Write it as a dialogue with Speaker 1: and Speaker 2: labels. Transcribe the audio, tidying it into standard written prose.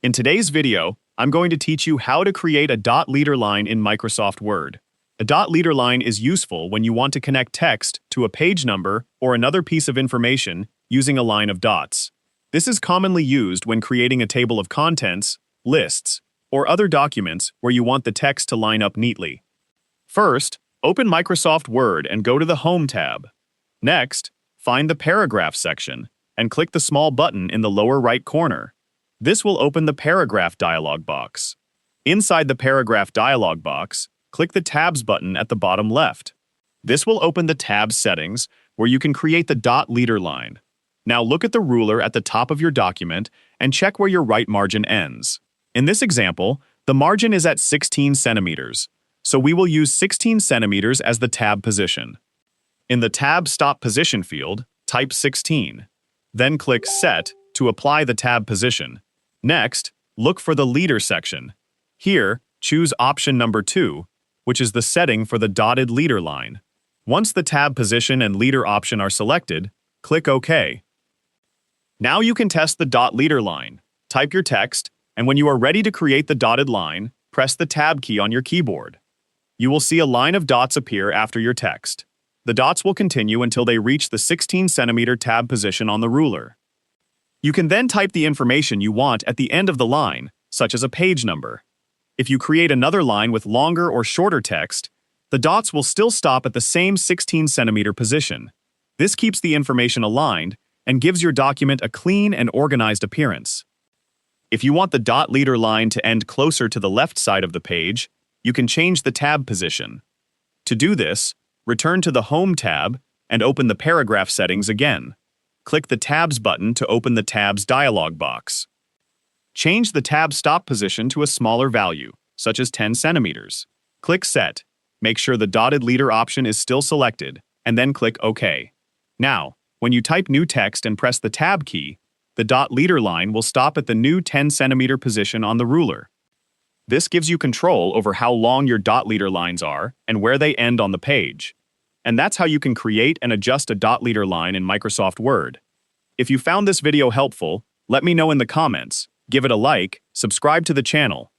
Speaker 1: In today's video, I'm going to teach you how to create a dot leader line in Microsoft Word. A dot leader line is useful when you want to connect text to a page number or another piece of information using a line of dots. This is commonly used when creating a table of contents, lists, or other documents where you want the text to line up neatly. First, open Microsoft Word and go to the Home tab. Next, find the Paragraph section and click the small button in the lower right corner. This will open the Paragraph dialog box. Inside the Paragraph dialog box, click the Tabs button at the bottom left. This will open the tab settings where you can create the dot leader line. Now look at the ruler at the top of your document and check where your right margin ends. In this example, the margin is at 16 centimeters, so we will use 16 centimeters as the tab position. In the Tab Stop Position field, type 16. Then click Set to apply the tab position. Next, look for the Leader section. Here, choose option number 2, which is the setting for the dotted leader line. Once the tab position and leader option are selected, click OK. Now you can test the dot leader line. Type your text, and when you are ready to create the dotted line, press the Tab key on your keyboard. You will see a line of dots appear after your text. The dots will continue until they reach the 16 centimeter tab position on the ruler. You can then type the information you want at the end of the line, such as a page number. If you create another line with longer or shorter text, the dots will still stop at the same 16 centimeter position. This keeps the information aligned and gives your document a clean and organized appearance. If you want the dot leader line to end closer to the left side of the page, you can change the tab position. To do this, return to the Home tab and open the Paragraph settings again. Click the Tabs button to open the Tabs dialog box. Change the tab stop position to a smaller value, such as 10 centimeters. Click Set. Make sure the dotted leader option is still selected, and then click OK. Now, when you type new text and press the Tab key, the dot leader line will stop at the new 10 centimeter position on the ruler. This gives you control over how long your dot leader lines are and where they end on the page. And that's how you can create and adjust a dot leader line in Microsoft Word. If you found this video helpful, let me know in the comments, give it a like, subscribe to the channel,